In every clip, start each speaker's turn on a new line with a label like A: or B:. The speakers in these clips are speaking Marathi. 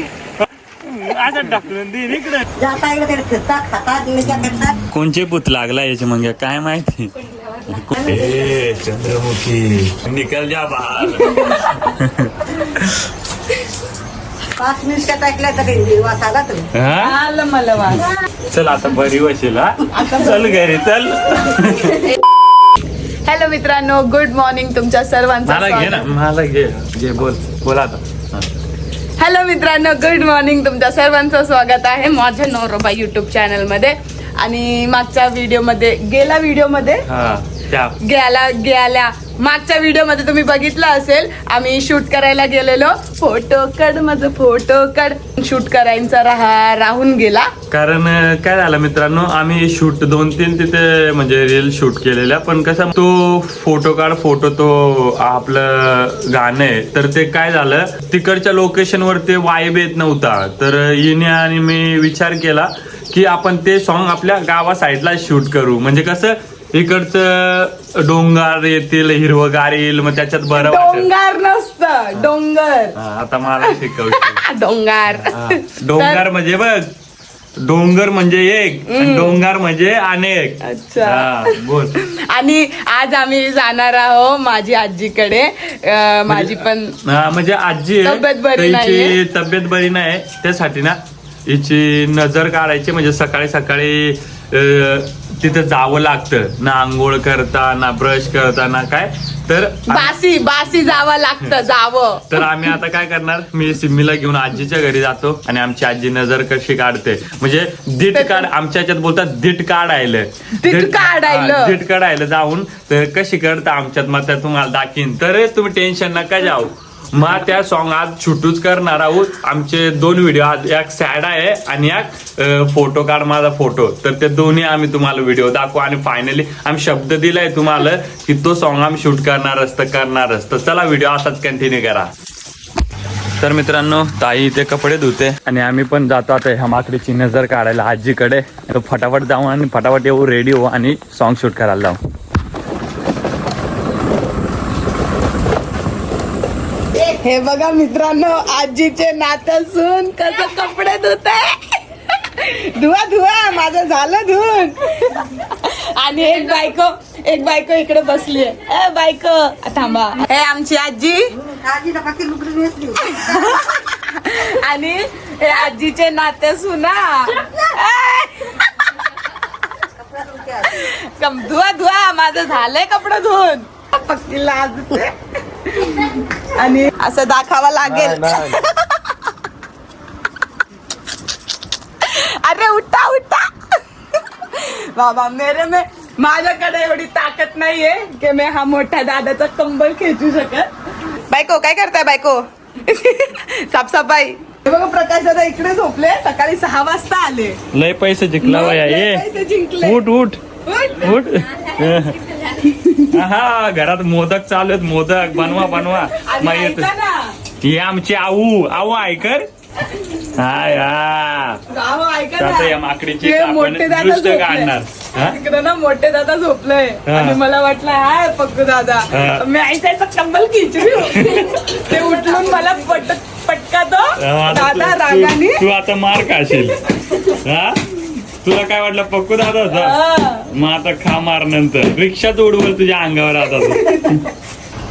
A: असं ढकलून देईन इकडे.
B: जाता इकडे तिकडे फिरतात खातात निघ्या करतात.
A: कोणचे पुत लागला याचे मग काय माहिती. ए चंद्रमुखी निकल जा बाहेर.
B: 5 मिनिटात ऐकल्या तर वास आला तुम्ही.
C: आलं मला वास.
A: चल आता बरी वशील हा. चल घरी चल.
C: हॅलो मित्रांनो, गुड मॉर्निंग तुमच्या सर्वांचं
A: मला घे ना,
C: स्वागत.
A: मला घे बोल आता.
C: हॅलो मित्रांनो, गुड मॉर्निंग तुमच्या सर्वांचं स्वागत आहे माझ्या नवरोबा युट्यूब चॅनल मध्ये. आणि मागच्या व्हिडिओमध्ये मागच्या व्हिडिओमध्ये तुम्ही बघितलं असेल, आम्ही शूट करायला गेलेलो. फोटो काढ माझं, फोटो काढ. शूट करायचा राहून गेला.
A: कारण काय झालं मित्रांनो, आम्ही शूट 2-3 तिथे म्हणजे रील शूट केलेल्या, पण कसं तो फोटो तो आपलं गाणं आहे, तर ते काय झालं तिकडच्या लोकेशनवर ते वाईब येत नव्हता. तर हिने आणि मी विचार केला की आपण ते सॉन्ग आपल्या गावा साईडला शूट करू. म्हणजे कसं इकडचं डोंगर येतील, हिरवगार येईल, मग त्याच्यात बरं वाटेल.
C: डोंगर नसतं, डोंगर.
A: आता मला शिकवतो.
C: डोंगर
A: म्हणजे बघ, डोंगर म्हणजे एक, डोंगर म्हणजे अनेक.
C: अच्छा.
A: बोल.
C: आणि आज आम्ही जाणार आहोत माझी आजीकडे. माझी पण
A: म्हणजे आजी
C: तब्येत बरी नाहीये.
A: तब्येत बरी नाही, त्यासाठी ना हिची नजर काढायची. म्हणजे सकाळी सकाळी तिथं जावं लागतं ना, आंघोळ करता ना, ब्रश करता ना काय. तर
C: बासी जावं लागतं.
A: तर आम्ही आता काय करणार, मी सिम्मीला घेऊन आजीच्या घरी जातो आणि आमची आजी नजर कशी काढते, म्हणजे दीट काढ, आमच्या ह्याच्यात बोलतात दीट काढायला जाऊन तर कशी करता आमच्यात, मग त्या तुम्हाला दाखीन. तर तुम्ही टेन्शन नका जाऊ. मग त्या सॉन्ग आज शूटच करणार आहोत. आमचे 2 व्हिडिओ, आज एक सॅड आहे आणि एक फोटो काढ माझा फोटो. तर ते दोन्ही आम्ही तुम्हाला व्हिडिओ दाखवू. आणि फायनली आम्ही शब्द दिलाय तुम्हाला की तो सॉन्ग आम्ही शूट करणारच. तर चला व्हिडिओ असाच कंटिन्यू करा. तर मित्रांनो, ताई इथे कपडे धुते आणि आम्ही पण जातो आता ह्या माकडीची नजर काढायला आजीकडे. फटाफट जाऊ आणि फटाफट येऊ, रेडी हो आणि सॉन्ग शूट करायला जाऊ.
C: हे बघा मित्रांनो, आजीचे नात्यासून कसं कपडे धुते. धुवा माझं झालं धुवून. आणि एक बायको इकडे बसली आहे. बायको थांबा. हे आमची आजी
B: आजीला बाकी लुगडी नेसली.
C: आणि हे आजीचे नात्यासून. धुवा माझं झालंय कपडे धुवून. पक्की लाज. आणि असं दाखवावं लागेल. अरे उठा बाबा, माझ्याकडे एवढी ताकद नाहीये की मी हा मोठ्या दादाचा कंबल खेचू शकत. बायको काय करताय बायको? साफसफाई. बघा प्रकाश दादा इकडे झोपले, सकाळी 6 वाजता आले.
A: लय पैसे जिंकला वया.
C: पैसे जिंकले.
A: उठ. हा, घरात मोदक चालू आहेत. मोदक बनवा.
C: आणि ऐका ना,
A: ही आमची आऊ ऐकर.
C: गाव ऐका ना,
A: आता या माकडीची
C: ते
A: आपण
C: मोठे दादा
A: दृष्ट
C: झोपले.
A: काढणार.
C: तिकडे ना मोठे दादा झोपलोय आणि मला वाटलं हाय पक्कू दादा, मी ऐसायचं कंबल खिचू. ते उठलून मला पटका तो दादा रागाने.
A: तू आता मार खाशील. हा, तुला काय वाटलं पक्कू दादा होता? मग आता खा मार नंतर. रिक्षाच उडवल तुझ्या अंगावर आता.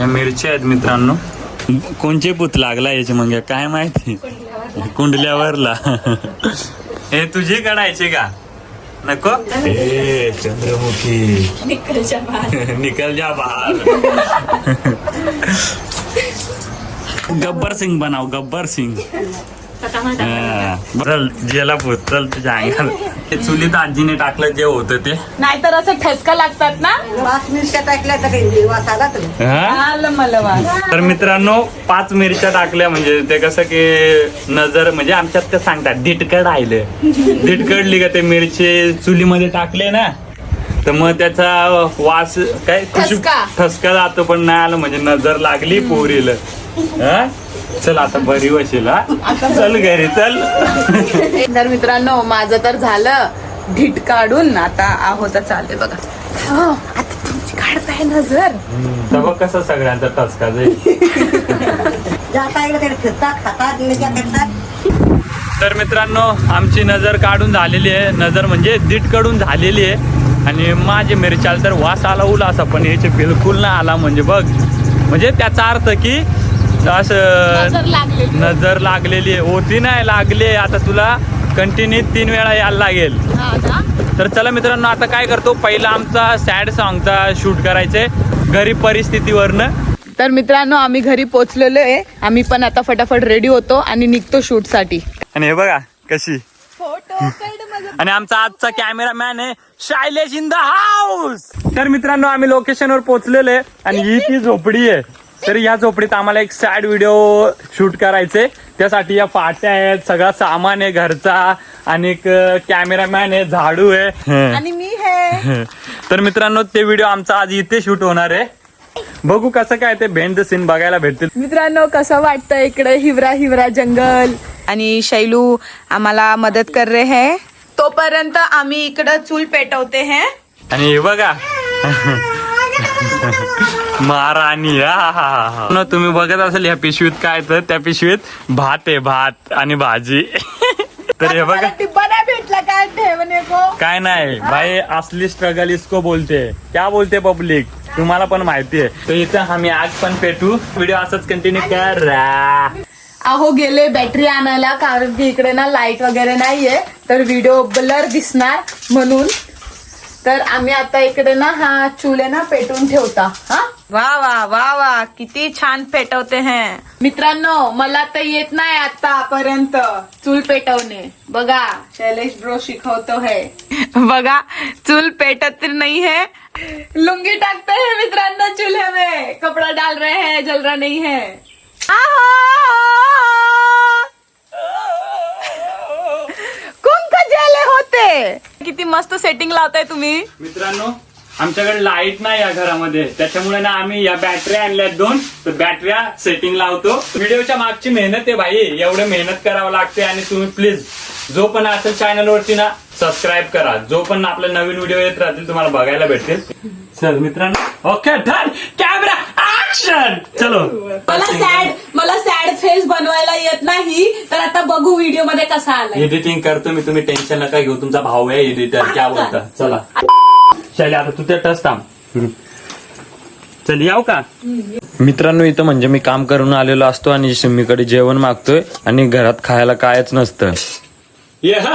A: या मिरच्या आहेत मित्रांनो. कोणचे पुत लागला याचे मग काय माहिती. कुंडल्यावरला. हे तुझे काढायचे का? नको. ए चंद्रमुखी निकल जा बाहेर. गब्बर सिंग बनाव, गब्बर सिंग. चल जेला पूत, चल तुझ्या अंगाला. चुलीत आजीने टाकलं जे होतं ते.
C: नाहीतर असं ठसका लागतात ना.
B: 5 मिनिटात ऐकल्या तर वास आला तुम्ही.
C: आलं मला वास.
A: तर मित्रांनो, 5 मिरच्या टाकल्या म्हणजे ते कसं की नजर, म्हणजे आमच्यात ते सांगतात दीटकड कडली का ते मिरची चुलीमध्ये टाकले ना, तर मग त्याचा वास काय ठसका जातो. पण नाही आलं म्हणजे नजर लागली पोरीला. चल आता बरी वशील हा. चल घरी चल.
C: तर मित्रांनो, माझं तर झालं ढीट काढून. आता आहोत चालले बघा. आता तुमची काढताय नजर.
A: तेव्हा कसं सगळ्यांचा ठसका जाईल.
B: जाता इकडे तिकडे फिरतात खातात निघ्या करतात.
A: तर मित्रांनो आमची नजर काढून झालेली आहे, नजर म्हणजे दीट कडून झालेली आहे आणि माझे मिरच्याला तर वास आला उला असा, पण याचे बिलकुल नाही आला. म्हणजे बघ, म्हणजे त्याचा अर्थ की असं नजर लागलेली आहे, होती नाही लागले. आता तुला कंटिन्यू 3 वेळा यायला लागेल. तर चला मित्रांनो, आता काय करतो, पहिला आमचा सॅड सॉंगचा शूट करायचंय घरी परिस्थितीवरनं.
C: तर मित्रांनो आम्ही घरी पोहोचलेलो आहे. आम्ही पण आता फटाफट रेडी होतो आणि निघतो शूट साठी.
A: आणि हे बघा कशी,
C: फोटो
A: आणि आमचा आजचा कॅमेरामॅन आहे शैलेश इन द हाऊस. तर मित्रांनो आम्ही लोकेशनवर पोहोचलेलो आहे आणि ही ती झोपडी आहे. तर या झोपडीत आम्हाला एक सॅड व्हिडिओ शूट करायचे, त्यासाठी या फाट्या आहेत, सगळा सामान आहे घरचा, आणि एक कॅमेरामॅन आहे, झाडू आहे
C: आणि मी हे.
A: तर मित्रांनो ते व्हिडिओ आमचा आज इथे शूट होणार आहे. बघू कसं काय ते बेंड द सीन बघायला भेटतील.
C: मित्रांनो कसं वाटतं इकडे हिवरा हिवरा जंगल, आणि शैलू आम्हाला मदत कर रहे है. तोपर्यंत आम्ही इकडं चूल पेटवते हैं.
A: आणि हे बघा महाराणी, हा तुम्ही बघत असेल या पिशवीत काय, तर त्या पिशवीत भात आहे, भात आणि भाजी. तर हे बघा
C: टिब्बा नाही भेटला काय ठेवणे को.
A: काय नाही भाई, असली स्ट्रगल इसको बोलते, क्या बोलते पब्लिक, तुम्हाला पण माहिती आहे. तर इथं आम्ही आग पण पेटू. व्हिडिओ असंच कंटिन्यू करा.
C: अहो गेले बॅटरी आणायला, कारण की इकडे ना लाईट वगैरे नाहीये, तर व्हिडिओ ब्लर दिसणार म्हणून. तर आम्ही आता इकडे ना हा चूल आहे ना पेटवून ठेवता. हा वा वा वा वा, किती छान पेटवते हैं. मित्रांनो मला तर येत नाही आतापर्यंत चूल पेटवणे. बघा शैलेश ब्रो शिकवतो है. बघा चूल पेटत नहीं है, लुंगी टाकते हैं मित्रांनो चूल्हे में, कपड़ा डाल रहे हैं, जल रहा नहीं है. कुंक जेले होते. किती मस्त सेटिंग लावताय तुम्ही.
A: मित्रांनो आमच्याकडे लाईट नाही या घरामध्ये, त्याच्यामुळे ना आम्ही या बॅटऱ्या आणल्यात 2, तर बॅटऱ्या सेटिंग लावतो. व्हिडिओच्या मागची मेहनत आहे भाई, एवढं मेहनत करावं लागते. आणि तुम्ही प्लीज जो पण असेल चॅनल वरती ना सबस्क्राईब करा, जो पण आपले नवीन व्हिडिओ येत राहतील तुम्हाला बघायला भेटतील. चल मित्रांनो, ओके डन, कॅमेरा ऍक्शन. चलो.
C: मला सॅड फेस बनवायला येत नाही, तर आता बघू व्हिडिओ मध्ये कसा आलाय.
A: एडिटिंग करतो मी, तुम्ही टेन्शन नका घेऊ, तुमचा भाऊ आहे एडिटर, क्या बोलता. चला चल आता तू त्या टच थांब. चल याव का. मित्रांनो इथं म्हणजे मी काम करून आलेलो असतो आणि सिम्मीकडे जेवण मागतोय आणि घरात खायला कायच नसतं.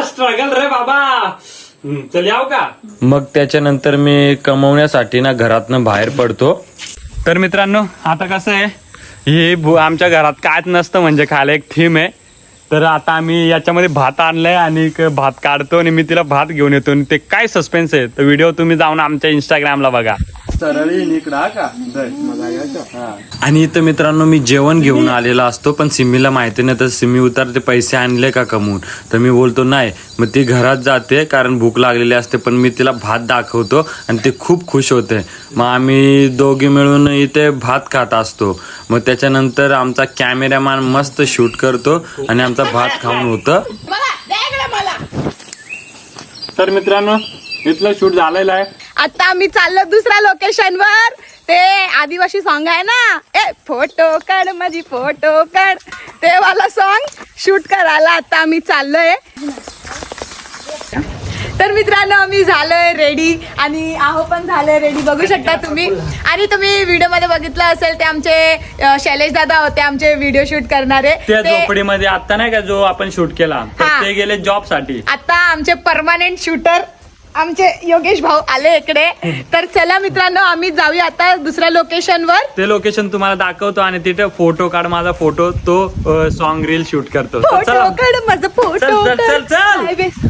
A: स्ट्रगल रे बाबा. चल याव का. मग त्याच्यानंतर मी कमवण्यासाठी ना घरातनं बाहेर पडतो. तर मित्रांनो आता कसं आहे, हे आमच्या घरात कायच नसतं, म्हणजे खायला एक थीम आहे. तर आता आम्ही याच्यामध्ये भात आणलाय आणि भात काढतो आणि मी तिला भात घेऊन येतो. आणि ते काय सस्पेन्स आहे, तर व्हिडिओ तुम्ही जाऊन आमच्या इंस्टाग्रामला बघा. आणि इथं मित्रांनो मी जेवण घेऊन आलेला असतो, पण सिम्मीला माहिती नाही. तर सिम्मी उतरते पैसे आणले का कमवून, तर मी बोलतो नाही. मग ती घरात जाते कारण भूक लागलेली असते, पण मी तिला भात दाखवतो आणि ते खूप खुश होते. मग आम्ही दोघे मिळून इथे भात खात असतो. मग त्याच्यानंतर आमचा कॅमेरामॅन मस्त शूट करतो आणि आमचा भात खाऊन होतं. तर मित्रांनो इथलं शूट झालेलं आहे.
C: आता आम्ही चाललो दुसऱ्या लोकेशन वर. ते आदिवासी सॉन्ग आहे ना, ए फोटो काढ माझी फोटो काढ, ते वाला सॉन्ग शूट करायला आता आम्ही चाललोय. तर मित्रांनो आम्ही झालोय रेडी आणि आहो पण झालोय रेडी, बघू शकता तुम्ही. आणि तुम्ही व्हिडिओ मध्ये बघितलं असेल ते आमचे शैलेश दादा होते, आमचे व्हिडिओ शूट करणारे.
A: त्या झोपडीमध्ये आता नाही का जो आपण शूट केला, ते गेले जॉब साठी.
C: आता आमचे परमानेंट शूटर आमचे योगेश भाऊ आले इकडे. तर चला मित्रांनो आम्ही जाऊया आता दुसऱ्या लोकेशन वर.
A: ते लोकेशन तुम्हाला दाखवतो आणि तिथे फोटो काढ माझा फोटो, तो सॉन्ग रील शूट करतो.
C: फोटो काढ माझा फोटो.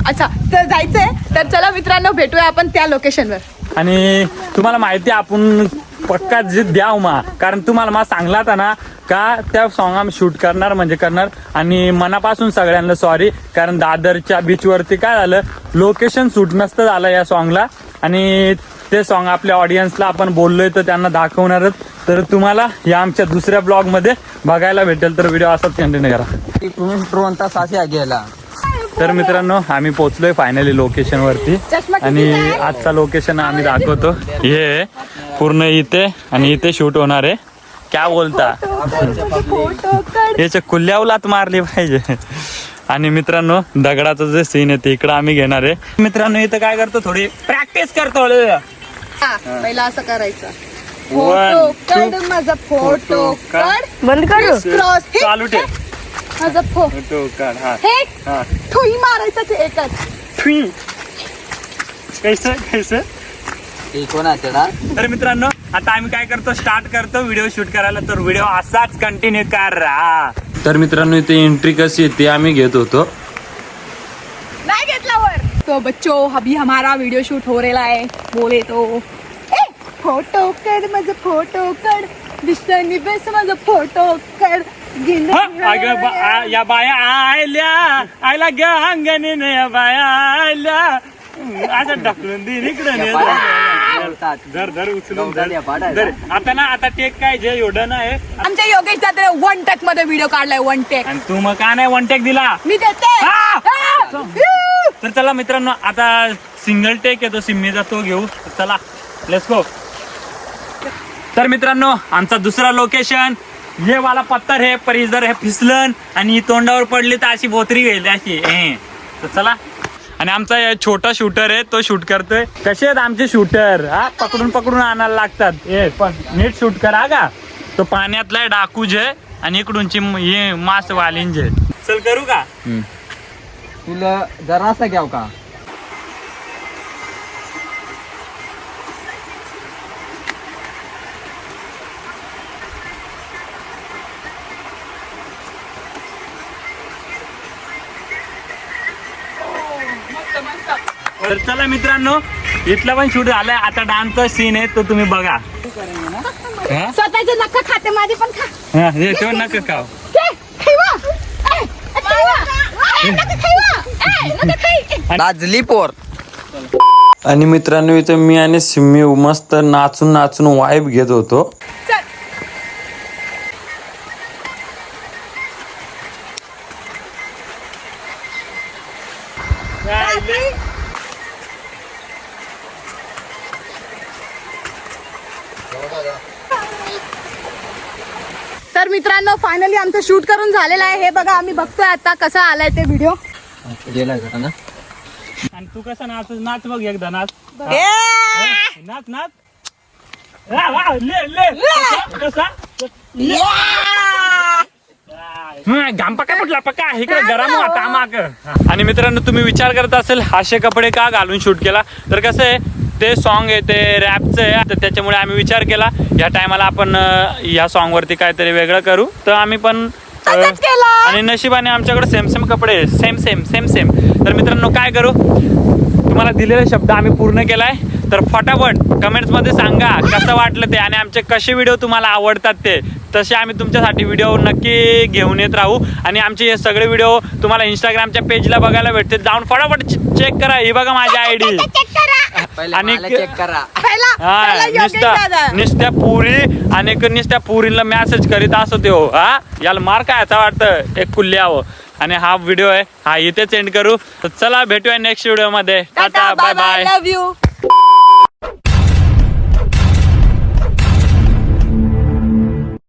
C: अच्छा तर जायचंय. तर चला मित्रांनो भेटूया आपण त्या लोकेशन वर.
A: आणि तुम्हाला माहिती आपण पक्का जिद द्याव मा, कारण तुम्हाला मा सांगला होता ना का त्या सॉन्ग आम्ही शूट करणार म्हणजे करणार. आणि मनापासून सगळ्यांना सॉरी, कारण दादरच्या बीच वरती काय झालं, लोकेशन शूट नसतं झालं या सॉन्गला. आणि ते सॉन्ग आपल्या ऑडियन्सला आपण बोललोय तर त्यांना दाखवणारच. तर तुम्हाला या आमच्या दुसऱ्या ब्लॉग मध्ये बघायला भेटेल. तर व्हिडिओ असाच कंटिन्यू करा. तर मित्रांनो आम्ही पोहोचलोय फायनली लोकेशन वरती. आणि आजचा लोकेशन आम्ही दाखवतो. हे पूर्ण इथे आणि इथे शूट होणार आहे. क्या बोलता, याच्या कुल्ल्यावलात मारली पाहिजे. आणि मित्रांनो दगडाचं जे सीन आहे ते इकडं आम्ही घेणार आहे. मित्रांनो इथं काय करतो थोडी प्रॅक्टिस करतो.
C: पहिला असं करायचं.
A: One,
C: फोटो
A: two,
C: कड माझा फोटो कड
B: बंद कर
C: क्रॉस
A: चालू ठेव.
C: माझा
A: फोटो काढ. हा
C: हे
A: हा
C: ठुई मारायचा ते एकच.
A: कैसे तर मित्रांनो आता आम्ही काय करतो स्टार्ट करतो व्हिडिओ शूट करायला. तर व्हिडिओ असाच कंटिन्यू करा. तर मित्रांनो इथे एंट्री कशी आहे ते आम्ही घेत होतो.
C: नहीं घेतलावर तो बच्चों अभी हमारा वीडियो शूट हो रहा है. बोले तो ए फोटो कड माझा फोटो कड दिसतानी बेस माझा फोटो कड
A: या बाया आयला घ्या अंगणीने या बाया आयल्या असं ढकलून देईन इकडे धर उचलून धर. आता ना आता टेक काय जे एवढं नाही
C: आमच्या योगेश दादा 1 टेक मध्ये व्हिडिओ काढलाय 1 टेक.
A: आणि तू मग का नाही वन टेक दिला.
C: मी देते.
A: तर चला मित्रांनो आता सिंगल टेक येतो सिम्मीचा तो घेऊ. चला लेट्स गो. तर मित्रांनो आमचा दुसरा लोकेशन हे वाला पत्थर है पर इधर है फिसलन आणि तोंडावर पडली तर अशी बोतरी गेली अशी. तर चला. आणि आमचा छोटा शूटर आहे तो शूट करतोय. कसे आहेत आमचे शूटर हा पकडून आणायला लागतात. पण नीट शूट करा का. तो पाण्यातला डाकूज आहे आणि इकडूनची हे मास वालिंज आहे. चल करू का.
D: तुला जरासा घ्याव का.
A: तर चला मित्रांनो इथला पण शूट झालाय. आता डान्सचा सीन आहे तो तुम्ही बघा. हा?
C: स्वतःचे नख खाते माझी पण खा.
A: हा, हे ठेव नका खाव.
D: लाजली पोर.
A: आणि मित्रांनो इथे मी आणि सिम्मी मस्त नाचून वाईब घेत होतो.
C: तर मित्रांनो फायनली आमचं शूट करून झालेलं आहे. हे बघा आम्ही बघतोय आता कसा आलाय ते व्हिडिओ.
D: गेला का ना.
A: आणि तू कसा नाच बघ एकदा नाच. नाच कसा घाम पका फुटला पका इकडे गरम होता माग. आणि मित्रांनो तुम्ही विचार करत असेल असे कपडे का घालून शूट केला. तर कसं आहे ते सॉन्ग आहे ते रॅपचं आहे. तर त्याच्यामुळे आम्ही विचार केला या टायमाला आपण या सॉन्ग वरती काहीतरी वेगळं करू. तर आम्ही पण आणि नशिबाने आमच्याकडे सेम कपडे सेम. तर मित्रांनो काय करू तुम्हाला दिलेला शब्द आम्ही पूर्ण केलाय. तर फटाफट कमेंट्स मध्ये सांगा कसं वाटलं ते आणि आमचे कसे व्हिडिओ तुम्हाला आवडतात ते. तसे आम्ही तुमच्यासाठी व्हिडिओ नक्की घेऊन येत राहू. आणि आमचे हे सगळे व्हिडिओ तुम्हाला इंस्टाग्रामच्या पेजला बघायला भेटतील. जाऊन फटाफट चेक करा. ही बघा माझी आयडी. आणि
D: चेक करा.
A: नुसत्या पुरी आणि नुसत्या पुरीला मेसेज करीत असो ते हो. हा याला मार काय याचा वाटतं एक कुल्ली यावं. आणि हा व्हिडिओ आहे हा इथेच एंड करू. चला भेटूया नेक्स्ट व्हिडिओ मध्ये. Tata bye bye.
C: Love you.